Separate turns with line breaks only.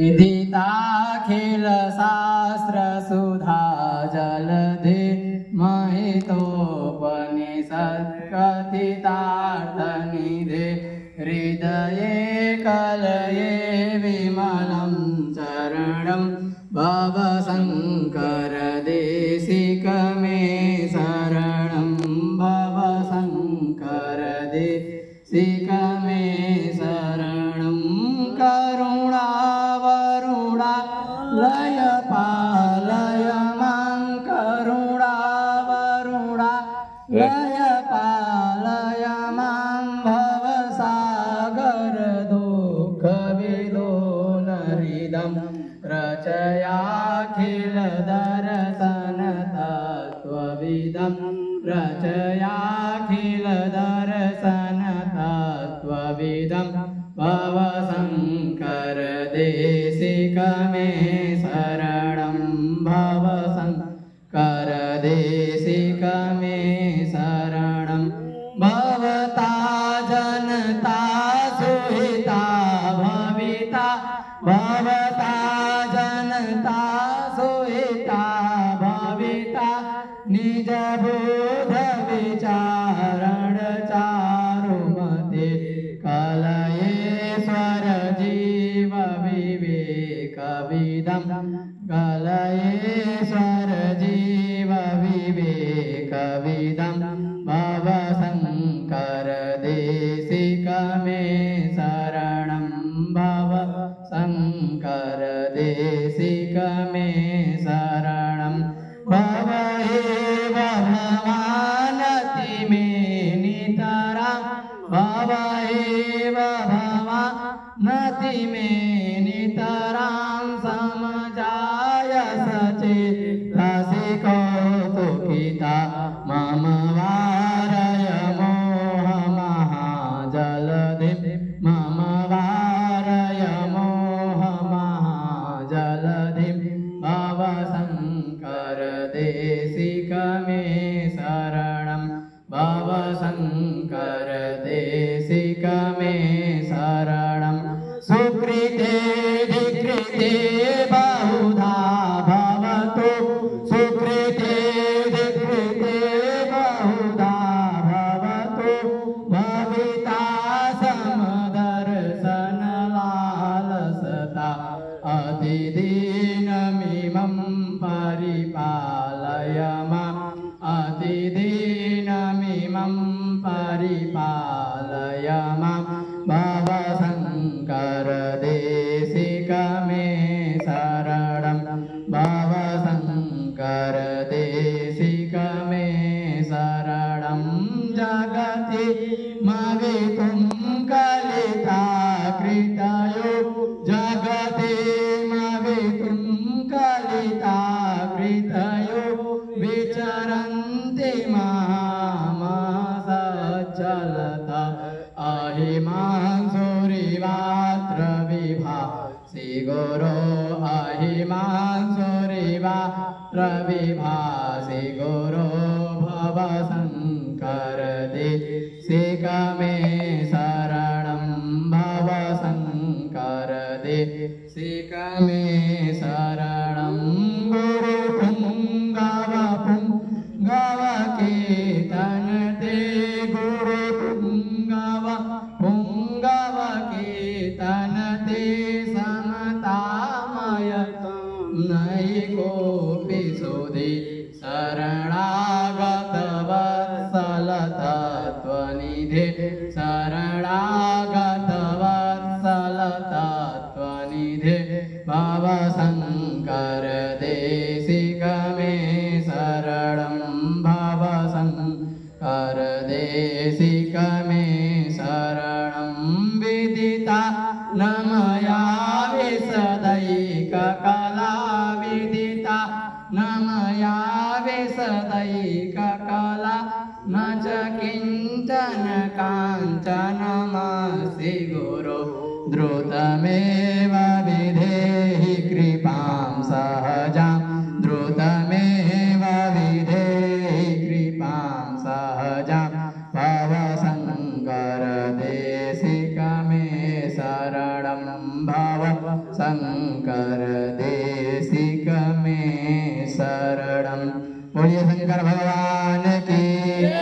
विदिताखिल शास्त्र सुधा जलधि महितोपनिषत् कथितार्थनिधे हृदये कलये विमलं चरणं भवशङ्कर देशिक मे शरणं भवशङ्कर देशिक मे शरणं करुणावरुणा लय पालय मां करुणावरुणा लय पालय मां भवसागर दुःखविलोलहृदं रचयाखिल दर्शन तत्त्वविदं रचयाखिल दर्शन तत्त्वविदं भवशङ्कर देशिक मे शरणं भवशङ्कर देशिक मे शरणं भवता जनता सुहिता भविता भवता जनता सुहिता भविता निजबोध विचारण चारुमते कलयेश्वर जीव विवेकविदं कलयेश्वर जीव विवेकविदं भवशङ्कर देशिक मे शरणं भवशङ्कर देशिक मे शरणं भव एव भवानति मे नितरां भव एव भवानति मे नितरां समजाय सचेत रसिको दुःखिता मम वारय मोह महाजलधिं मम वारय मोह महाजलधिं भवशङ्कर देशिक मे शरणं भवशङ्कर देशिक मे शरणं सुकृते विकृते बहुधा भवतु सुकृते विकृते बहुधा भवतु भविता समदर्शन लालसता अतिदीनमिमं परिपालय माम् अतिदीनमिमं परिपालय मां भवशङ्कर देशिक मे शरणं भवशङ्कर देशिक मे शरणं जगति मवितुं कलिता कृतयो जगति मवितुं कलिता कृतयो विचरन्ति महामसज्जलता अहिमांसुरिवात्र विभासि गुरो अहिमांसुरिवात्र विभासि गुरो भवशङ्कर देशिक मे शरणं भवशङ्कर देशिक मे शरणं गुरुपुङ्गव पुङ्गव कीर्तन ते गुरुपुङ्गव पुङ्गव कीर्तन ते समतामय नैकोऽपि सुधि शरणागत वत्सल तत्त्वनिधे शरणागत वत्सल तत्त्वनिधे भवशङ्कर देशिक मे शरणं भवशङ्कर देशिक मे शरणं विदिता न मया विशदैककला विदिता न मया विशदैककला न च किञ्चन काञ्चनमस्ति गुरो द्रुतमेव विधेहि कृपां सहज शंकर देशिक में शरणं। बोलिए शंकर भगवान